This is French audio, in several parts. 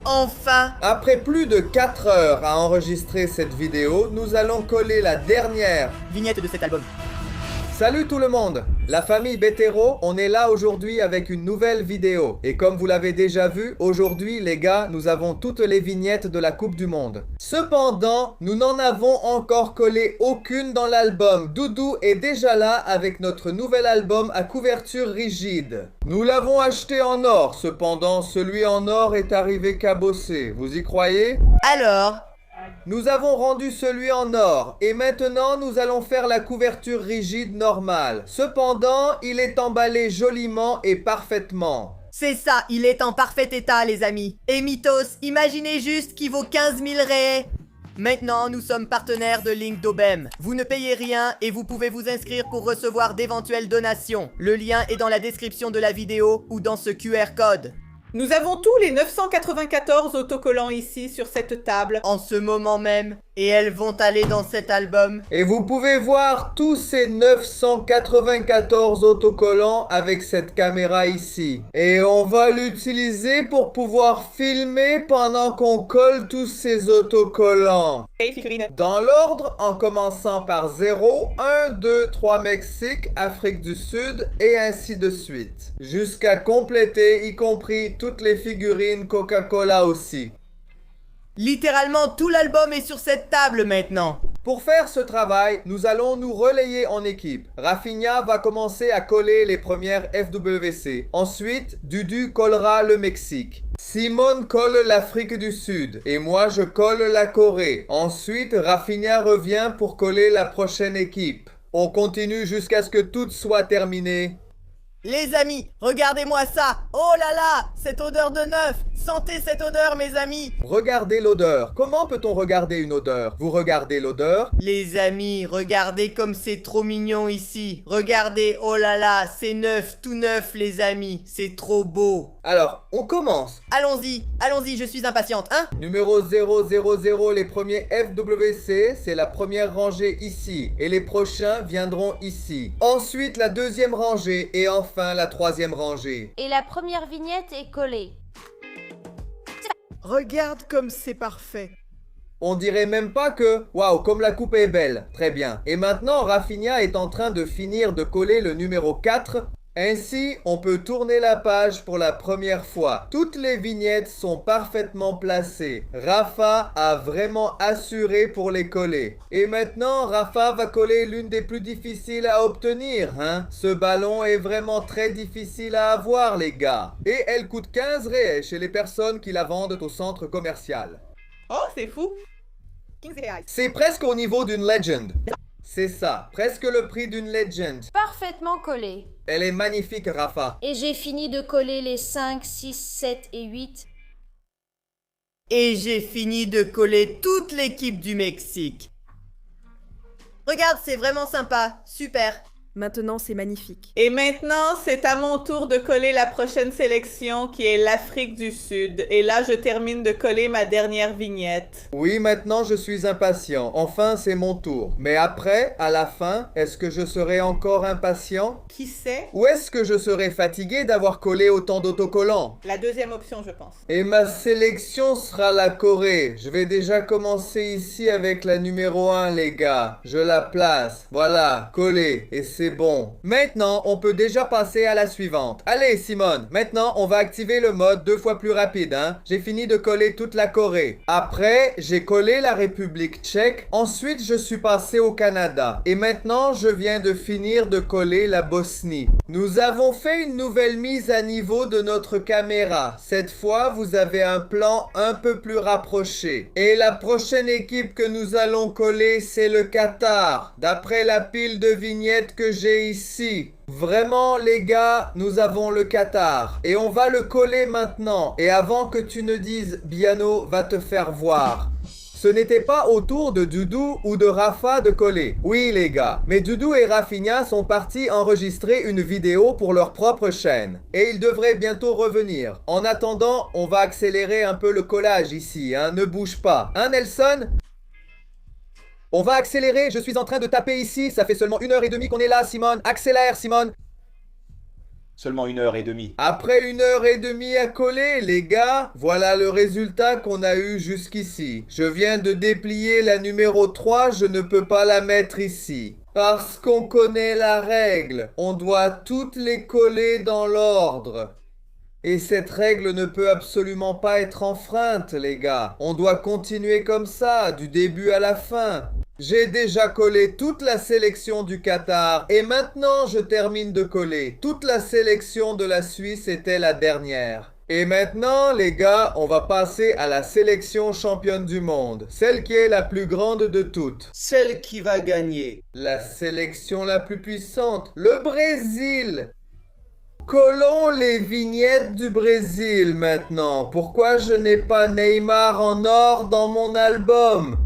enfin! Après plus de 4 heures à enregistrer cette vidéo, nous allons coller la dernière Vignette de cet album. Salut tout le monde! La famille Betero, on est là aujourd'hui avec une nouvelle vidéo. Et comme vous l'avez déjà vu, aujourd'hui les gars, nous avons toutes les vignettes de la Coupe du Monde. Cependant, nous n'en avons encore collé aucune dans l'album. Doudou est déjà là avec notre nouvel album à couverture rigide. Nous l'avons acheté en or, cependant celui en or est arrivé cabossé. Vous y croyez? Alors? Nous avons rendu celui en or et maintenant nous allons faire la couverture rigide normale. Cependant, il est emballé joliment et parfaitement. C'est ça, il est en parfait état les amis. Et Mythos, imaginez juste qu'il vaut 15 000 raies. Maintenant, nous sommes partenaires de Link d'Obem. Vous ne payez rien et vous pouvez vous inscrire pour recevoir d'éventuelles donations. Le lien est dans la description de la vidéo ou dans ce QR code. Nous avons tous les 994 autocollants ici sur cette table. En ce moment même. Et elles vont aller dans cet album. Et vous pouvez voir tous ces 994 autocollants avec cette caméra ici. Et on va l'utiliser pour pouvoir filmer pendant qu'on colle tous ces autocollants. Hey, figurine. Dans l'ordre, en commençant par 0, 1, 2, 3 Mexique, Afrique du Sud et ainsi de suite. Jusqu'à compléter, y compris toutes les figurines Coca-Cola aussi. Littéralement tout l'album est sur cette table maintenant. Pour faire ce travail, nous allons nous relayer en équipe. Rafinha va commencer à coller les premières FWC. Ensuite, Dudu collera le Mexique. Simone colle l'Afrique du Sud. Et moi, je colle la Corée. Ensuite, Rafinha revient pour coller la prochaine équipe. On continue jusqu'à ce que tout soit terminé. Les amis, regardez-moi ça. Oh là là, cette odeur de neuf. Sentez cette odeur mes amis. Regardez l'odeur. Comment peut-on regarder une odeur? Vous regardez l'odeur? Les amis, regardez comme c'est trop mignon ici. Regardez, oh là là, c'est neuf, tout neuf les amis. C'est trop beau. Alors, on commence. Allons-y, allons-y, je suis impatiente, hein? Numéro 000, les premiers FWC, c'est la première rangée ici. Et les prochains viendront ici. Ensuite, la deuxième rangée et enfin la troisième rangée. Et la première vignette est collée. Regarde comme c'est parfait. On dirait même pas que... Waouh, comme la coupe est belle. Très bien. Et maintenant, Rafinha est en train de finir de coller le numéro 4. Ainsi, on peut tourner la page pour la première fois. Toutes les vignettes sont parfaitement placées. Rafa a vraiment assuré pour les coller. Et maintenant, Rafa va coller l'une des plus difficiles à obtenir, hein? Ce ballon est vraiment très difficile à avoir, les gars. Et elle coûte 15 réais chez les personnes qui la vendent au centre commercial. Oh, c'est fou. 15 reais. C'est presque au niveau d'une legend. C'est ça, presque le prix d'une legend. Parfaitement collée. Elle est magnifique, Rafa. Et j'ai fini de coller les 5, 6, 7 et 8. Et j'ai fini de coller toute l'équipe du Mexique. Regarde, c'est vraiment sympa, super. Maintenant, c'est magnifique. Et maintenant, c'est à mon tour de coller la prochaine sélection qui est l'Afrique du Sud. Et là, je termine de coller ma dernière vignette. Oui, maintenant je suis impatient. Enfin, c'est mon tour. Mais après, à la fin, est-ce que je serai encore impatient? Qui sait? Ou est-ce que je serai fatigué d'avoir collé autant d'autocollants? La deuxième option, je pense. Et ma sélection sera la Corée. Je vais déjà commencer ici avec la numéro 1, les gars. Je la place. Voilà, collée. Et c'est bon. Maintenant, on peut déjà passer à la suivante. Allez, Simone. Maintenant, on va activer le mode 2 fois plus rapide, hein. J'ai fini de coller toute la Corée. Après, j'ai collé la République tchèque. Ensuite, je suis passé au Canada. Et maintenant, je viens de finir de coller la Bosnie. Nous avons fait une nouvelle mise à niveau de notre caméra. Cette fois, vous avez un plan un peu plus rapproché. Et la prochaine équipe que nous allons coller, c'est le Qatar. D'après la pile de vignettes que j'ai ici. Vraiment, les gars, nous avons le Qatar. Et on va le coller maintenant. Et avant que tu ne dises, Biano va te faire voir. Ce n'était pas au tour de Doudou ou de Rafa de coller. Oui, les gars. Mais Doudou et Rafinha sont partis enregistrer une vidéo pour leur propre chaîne. Et ils devraient bientôt revenir. En attendant, on va accélérer un peu le collage ici, hein. Ne bouge pas. Hein, Nelson? On va accélérer, je suis en train de taper ici, ça fait seulement 1h30 qu'on est là, Simone. Accélère, Simone. Seulement 1h30. Après 1h30 à coller, les gars, voilà le résultat qu'on a eu jusqu'ici. Je viens de déplier la numéro 3, je ne peux pas la mettre ici. Parce qu'on connaît la règle, on doit toutes les coller dans l'ordre. Et cette règle ne peut absolument pas être enfreinte, les gars. On doit continuer comme ça, du début à la fin. J'ai déjà collé toute la sélection du Qatar et maintenant je termine de coller. Toute la sélection de la Suisse était la dernière. Et maintenant, les gars, on va passer à la sélection championne du monde. Celle qui est la plus grande de toutes. Celle qui va gagner. La sélection la plus puissante. Le Brésil. Collons les vignettes du Brésil maintenant. Pourquoi je n'ai pas Neymar en or dans mon album?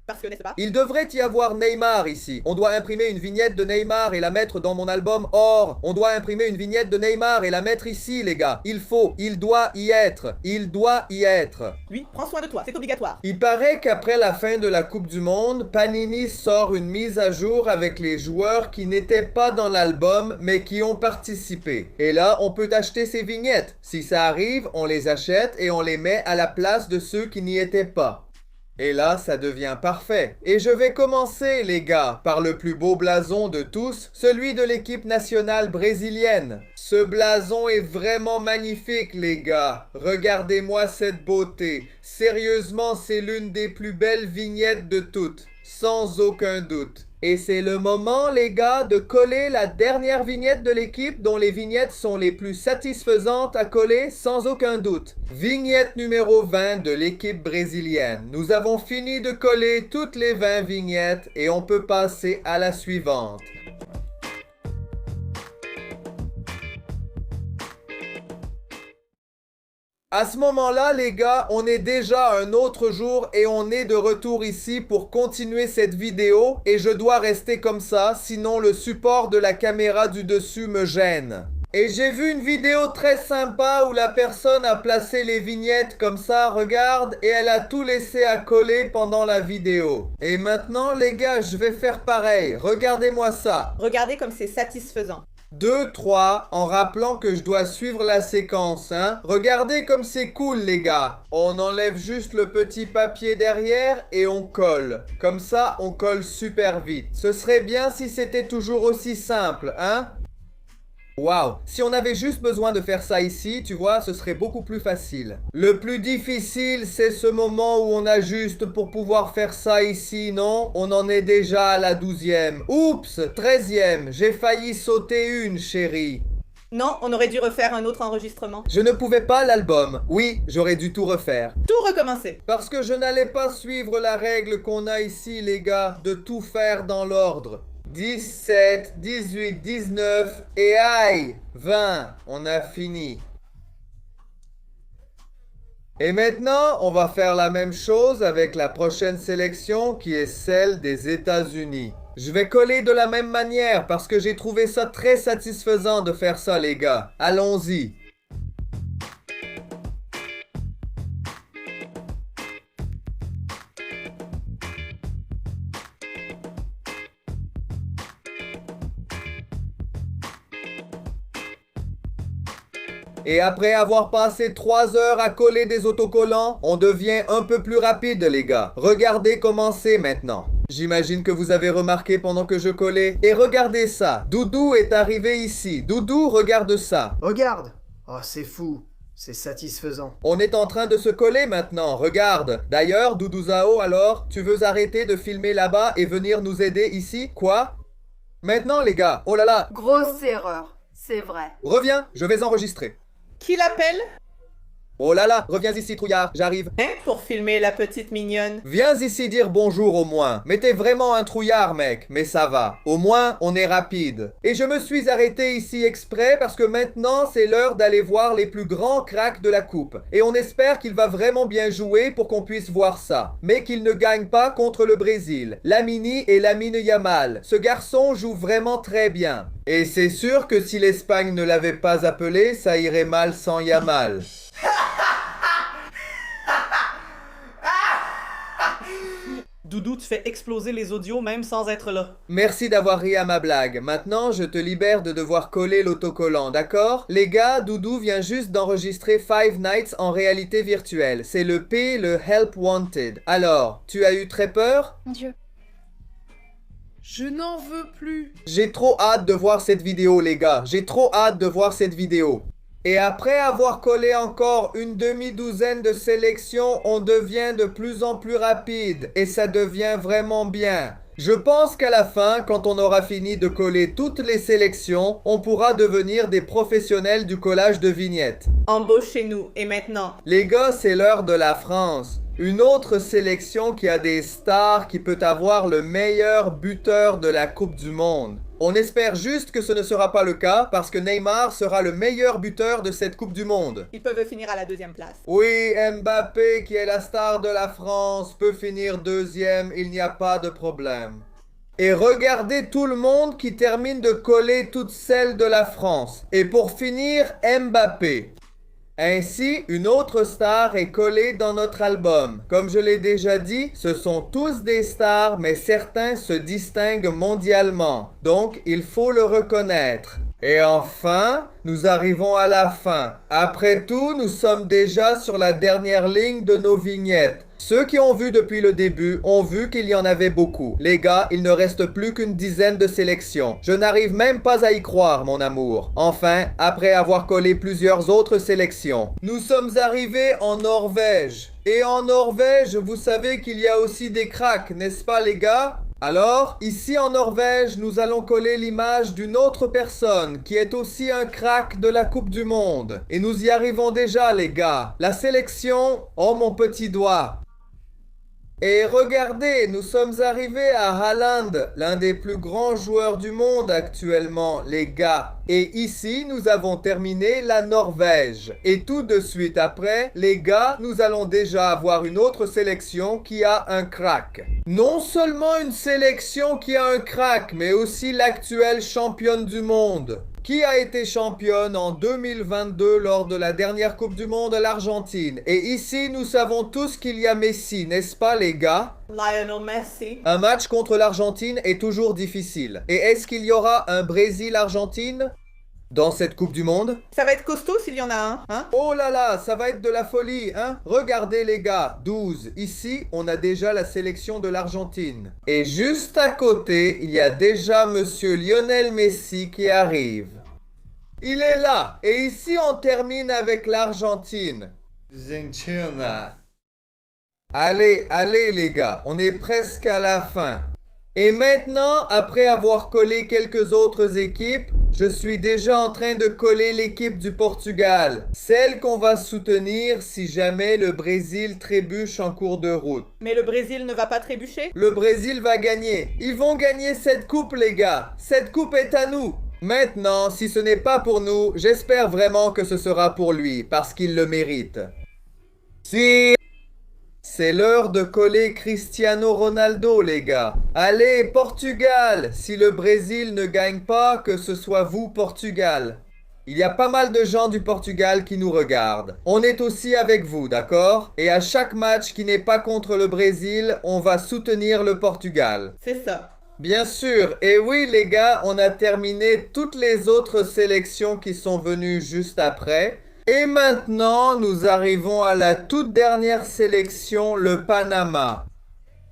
Parce que, n'est-ce pas? Il devrait y avoir Neymar ici. On doit imprimer une vignette de Neymar et la mettre dans mon album or. On doit imprimer une vignette de Neymar et la mettre ici, les gars. Il doit y être. Il doit y être. Oui, prends soin de toi, c'est obligatoire. Il paraît qu'après la fin de la Coupe du Monde, Panini sort une mise à jour avec les joueurs qui n'étaient pas dans l'album mais qui ont participé. Et là, on peut acheter ces vignettes. Si ça arrive, on les achète et on les met à la place de ceux qui n'y étaient pas. Et là, ça devient parfait. Et je vais commencer, les gars, par le plus beau blason de tous, celui de l'équipe nationale brésilienne. Ce blason est vraiment magnifique, les gars. Regardez-moi cette beauté. Sérieusement, c'est l'une des plus belles vignettes de toutes. Sans aucun doute. Et c'est le moment, les gars, de coller la dernière vignette de l'équipe dont les vignettes sont les plus satisfaisantes à coller sans aucun doute. Vignette numéro 20 de l'équipe brésilienne. Nous avons fini de coller toutes les 20 vignettes et on peut passer à la suivante. À ce moment-là, les gars, on est déjà un autre jour et on est de retour ici pour continuer cette vidéo et je dois rester comme ça, sinon le support de la caméra du dessus me gêne. Et j'ai vu une vidéo très sympa où la personne a placé les vignettes comme ça, regarde, et elle a tout laissé à coller pendant la vidéo. Et maintenant, les gars, je vais faire pareil. Regardez-moi ça. Regardez comme c'est satisfaisant. 2, 3, en rappelant que je dois suivre la séquence, hein. Regardez comme c'est cool, les gars. On enlève juste le petit papier derrière et on colle. Comme ça, on colle super vite. Ce serait bien si c'était toujours aussi simple, hein. Waouh, si on avait juste besoin de faire ça ici, tu vois, ce serait beaucoup plus facile. Le plus difficile, c'est ce moment où on ajuste pour pouvoir faire ça ici, non? On en est déjà à la 12e. Oups, 13e, j'ai failli sauter une, chérie. Non, on aurait dû refaire un autre enregistrement. Je ne pouvais pas l'album. Oui, j'aurais dû tout refaire. Tout recommencer. Parce que je n'allais pas suivre la règle qu'on a ici, les gars, de tout faire dans l'ordre. 17, 18, 19 et aïe, 20, on a fini. Et maintenant, on va faire la même chose avec la prochaine sélection qui est celle des États-Unis. Je vais coller de la même manière parce que j'ai trouvé ça très satisfaisant de faire ça, les gars. Allons-y. Et après avoir passé 3 heures à coller des autocollants, on devient un peu plus rapide, les gars. Regardez comment c'est maintenant. J'imagine que vous avez remarqué pendant que je collais. Et regardez ça. Doudou est arrivé ici. Doudou, regarde ça. Regarde. Oh, c'est fou. C'est satisfaisant. On est en train de se coller maintenant, regarde. D'ailleurs, Doudou Zao, alors, tu veux arrêter de filmer là-bas et venir nous aider ici? Quoi? Maintenant, les gars. Oh là là. Grosse erreur. C'est vrai. Reviens, je vais enregistrer. Qui l'appelle? Oh là là, reviens ici, trouillard, j'arrive. Hein? Pour filmer la petite mignonne. Viens ici dire bonjour au moins. Mais t'es vraiment un trouillard, mec. Mais ça va. Au moins, on est rapide. Et je me suis arrêté ici exprès parce que maintenant, c'est l'heure d'aller voir les plus grands cracks de la coupe. Et on espère qu'il va vraiment bien jouer pour qu'on puisse voir ça. Mais qu'il ne gagne pas contre le Brésil. Lamini et Lamine Yamal. Ce garçon joue vraiment très bien. Et c'est sûr que si l'Espagne ne l'avait pas appelé, ça irait mal sans Yamal. Doudou, tu fais exploser les audios même sans être là. Merci d'avoir ri à ma blague. Maintenant, je te libère de devoir coller l'autocollant, d'accord? Les gars, Doudou vient juste d'enregistrer Five Nights en réalité virtuelle. C'est le P, le Help Wanted. Alors, tu as eu très peur? Mon Dieu. Je n'en veux plus. J'ai trop hâte de voir cette vidéo, les gars. J'ai trop hâte de voir cette vidéo. Et après avoir collé encore une demi-douzaine de sélections, on devient de plus en plus rapide. Et ça devient vraiment bien. Je pense qu'à la fin, quand on aura fini de coller toutes les sélections, on pourra devenir des professionnels du collage de vignettes. Embauchez-nous. Et maintenant? Les gars, c'est l'heure de la France. Une autre sélection qui a des stars qui peut avoir le meilleur buteur de la Coupe du Monde. On espère juste que ce ne sera pas le cas parce que Neymar sera le meilleur buteur de cette Coupe du Monde. Ils peuvent finir à la 2e place. Oui, Mbappé, qui est la star de la France, peut finir 2e, il n'y a pas de problème. Et regardez tout le monde qui termine de coller toutes celles de la France. Et pour finir, Mbappé. Ainsi, une autre star est collée dans notre album. Comme je l'ai déjà dit, ce sont tous des stars, mais certains se distinguent mondialement. Donc, il faut le reconnaître. Et enfin, nous arrivons à la fin. Après tout, nous sommes déjà sur la dernière ligne de nos vignettes. Ceux qui ont vu depuis le début ont vu qu'il y en avait beaucoup. Les gars, il ne reste plus qu'une dizaine de sélections. Je n'arrive même pas à y croire, mon amour. Enfin, après avoir collé plusieurs autres sélections. Nous sommes arrivés en Norvège. Et en Norvège, vous savez qu'il y a aussi des cracks, n'est-ce pas les gars ? Alors, ici en Norvège, nous allons coller l'image d'une autre personne qui est aussi un crack de la Coupe du Monde. Et nous y arrivons déjà, les gars. La sélection... Oh, mon petit doigt. Et regardez, nous sommes arrivés à Haaland, l'un des plus grands joueurs du monde actuellement, les gars. Et ici, nous avons terminé la Norvège. Et tout de suite après, les gars, nous allons déjà avoir une autre sélection qui a un crack. Non seulement une sélection qui a un crack, mais aussi l'actuelle championne du monde. Qui a été championne en 2022 lors de la dernière Coupe du Monde à l'Argentine. Et ici, nous savons tous qu'il y a Messi, n'est-ce pas les gars? Lionel Messi. Un match contre l'Argentine est toujours difficile. Et est-ce qu'il y aura un Brésil-Argentine dans cette Coupe du Monde? Ça va être costaud s'il y en a un, hein? Oh là là, ça va être de la folie, hein? Regardez les gars, 12. Ici, on a déjà la sélection de l'Argentine. Et juste à côté, il y a déjà monsieur Lionel Messi qui arrive. Il est là. Et ici, on termine avec l'Argentine. Allez, allez les gars, on est presque à la fin. Et maintenant, après avoir collé quelques autres équipes, je suis déjà en train de coller l'équipe du Portugal. Celle qu'on va soutenir si jamais le Brésil trébuche en cours de route. Mais le Brésil ne va pas trébucher? Le Brésil va gagner. Ils vont gagner cette coupe, les gars. Cette coupe est à nous. Maintenant, si ce n'est pas pour nous, j'espère vraiment que ce sera pour lui, parce qu'il le mérite. Si... C'est l'heure de coller Cristiano Ronaldo, les gars. Allez, Portugal! Si le Brésil ne gagne pas, que ce soit vous, Portugal. Il y a pas mal de gens du Portugal qui nous regardent. On est aussi avec vous, d'accord? Et à chaque match qui n'est pas contre le Brésil, on va soutenir le Portugal. C'est ça. Bien sûr, et oui les gars, on a terminé toutes les autres sélections qui sont venues juste après. Et maintenant, nous arrivons à la toute dernière sélection, le Panama.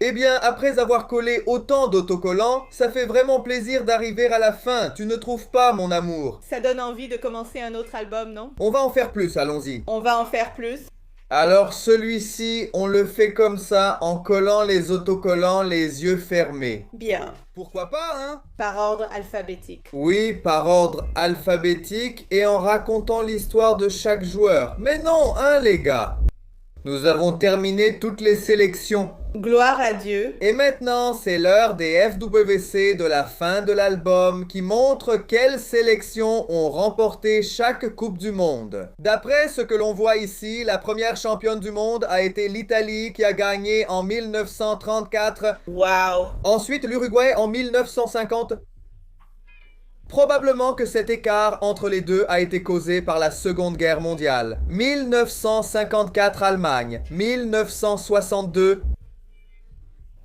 Eh bien, après avoir collé autant d'autocollants, ça fait vraiment plaisir d'arriver à la fin, tu ne trouves pas, mon amour? Ça donne envie de commencer un autre album, non? On va en faire plus, allons-y. On va en faire plus. Alors celui-ci, on le fait comme ça, en collant les autocollants les yeux fermés. Bien. Pourquoi pas, hein? Par ordre alphabétique. Oui, par ordre alphabétique et en racontant l'histoire de chaque joueur. Mais non, hein, les gars? Nous avons terminé toutes les sélections. Gloire à Dieu. Et maintenant, c'est l'heure des FWC de la fin de l'album qui montre quelles sélections ont remporté chaque Coupe du Monde. D'après ce que l'on voit ici, la première championne du monde a été l'Italie qui a gagné en 1934. Wow. Ensuite, l'Uruguay en 1950. Probablement que cet écart entre les deux a été causé par la Seconde Guerre mondiale. 1954 Allemagne, 1962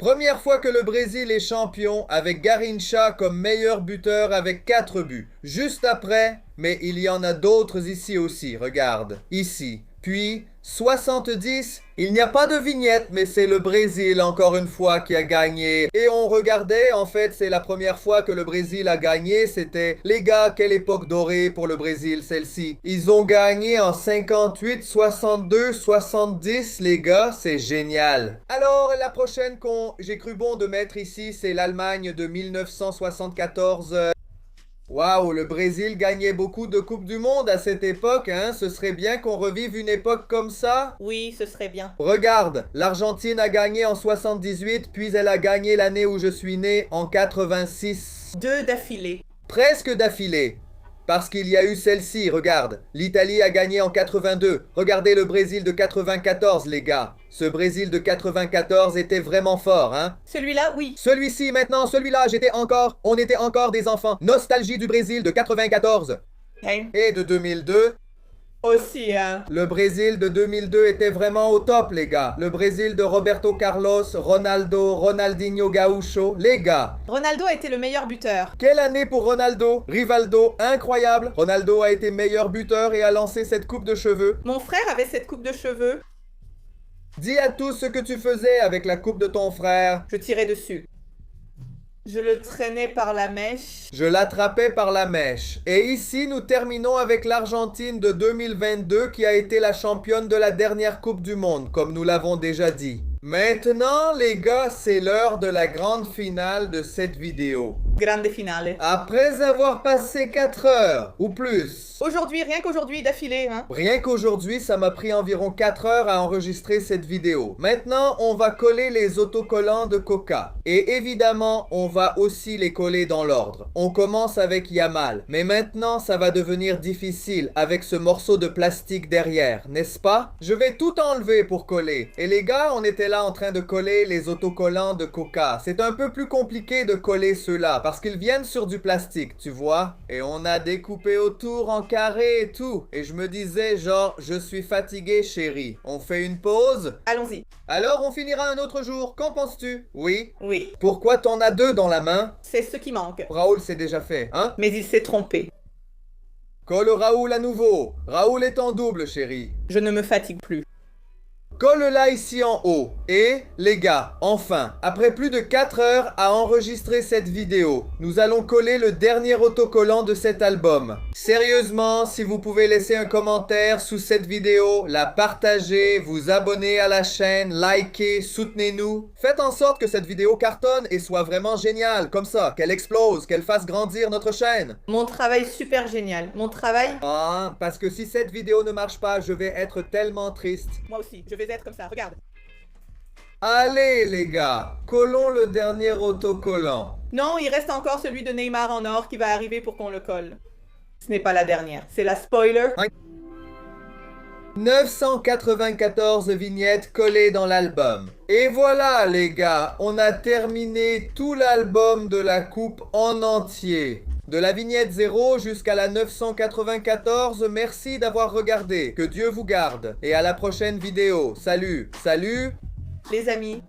Première fois que le Brésil est champion avec Garrincha comme meilleur buteur avec 4 buts. Juste après, mais il y en a d'autres ici aussi, regarde, ici. Puis, 70, il n'y a pas de vignette, mais c'est le Brésil encore une fois qui a gagné. Et on regardait, en fait, c'est la première fois que le Brésil a gagné, c'était, les gars, quelle époque dorée pour le Brésil, celle-ci. Ils ont gagné en 58, 62, 70, les gars, c'est génial. Alors, la prochaine j'ai cru bon de mettre ici, c'est l'Allemagne de 1974. Waouh, le Brésil gagnait beaucoup de Coupes du Monde à cette époque, hein? Ce serait bien qu'on revive une époque comme ça? Oui, ce serait bien. Regarde, l'Argentine a gagné en 78, puis elle a gagné l'année où je suis né, en 86. 2 d'affilée. Presque d'affilée. Parce qu'il y a eu celle-ci, regarde. L'Italie a gagné en 82. Regardez le Brésil de 94, les gars. Ce Brésil de 94 était vraiment fort, hein? Celui-là, oui. Celui-ci, maintenant, celui-là, on était encore des enfants. Nostalgie du Brésil de 94. Hein? Et de 2002. Aussi, hein. Le Brésil de 2002 était vraiment au top, les gars. Le Brésil de Roberto Carlos, Ronaldo, Ronaldinho Gaúcho, les gars. Ronaldo a été le meilleur buteur. Quelle année pour Ronaldo? Rivaldo, incroyable. Ronaldo a été meilleur buteur et a lancé cette coupe de cheveux. Mon frère avait cette coupe de cheveux. Dis à tous ce que tu faisais avec la coupe de ton frère. Je tirais dessus. Je le traînais par la mèche. Je l'attrapais par la mèche. Et ici, nous terminons avec l'Argentine de 2022 qui a été la championne de la dernière Coupe du Monde, comme nous l'avons déjà dit. Maintenant, les gars, c'est l'heure de la grande finale de cette vidéo. Grande finale. Après avoir passé 4 heures, ou plus. Aujourd'hui, rien qu'aujourd'hui, d'affilée, hein. Rien qu'aujourd'hui, ça m'a pris environ 4 heures à enregistrer cette vidéo. Maintenant, on va coller les autocollants de Coca. Et évidemment, on va aussi les coller dans l'ordre. On commence avec Yamal. Mais maintenant, ça va devenir difficile avec ce morceau de plastique derrière, n'est-ce pas? Je vais tout enlever pour coller. Et les gars, on était là en train de coller les autocollants de Coca. C'est un peu plus compliqué de coller ceux-là parce qu'ils viennent sur du plastique, tu vois. Et on a découpé autour en carré et tout. Et je me disais genre, je suis fatigué chérie. On fait une pause? Allons-y. Alors on finira un autre jour, qu'en penses-tu? Oui? Oui. Pourquoi t'en as 2 dans la main? C'est ce qui manque. Raoul c'est déjà fait, hein? Mais il s'est trompé. Colle Raoul à nouveau. Raoul est en double chérie. Je ne me fatigue plus. Colle-la ici en haut. Et, les gars, enfin, après plus de 4 heures à enregistrer cette vidéo, nous allons coller le dernier autocollant de cet album. Sérieusement, si vous pouvez laisser un commentaire sous cette vidéo, la partager, vous abonner à la chaîne, liker, soutenez-nous. Faites en sorte que cette vidéo cartonne et soit vraiment géniale, comme ça, qu'elle explose, qu'elle fasse grandir notre chaîne. Mon travail super génial. Mon travail... Ah, parce que si cette vidéo ne marche pas, je vais être tellement triste. Moi aussi, je vais être comme ça, regarde. Allez les gars, collons le dernier autocollant. Non, il reste encore celui de Neymar en or qui va arriver pour qu'on le colle. Ce n'est pas la dernière, c'est la spoiler. 994 vignettes collées dans l'album. Et voilà les gars, on a terminé tout l'album de la coupe en entier. De la vignette 0 jusqu'à la 994, merci d'avoir regardé. Que Dieu vous garde. Et à la prochaine vidéo. Salut, salut. Les amis,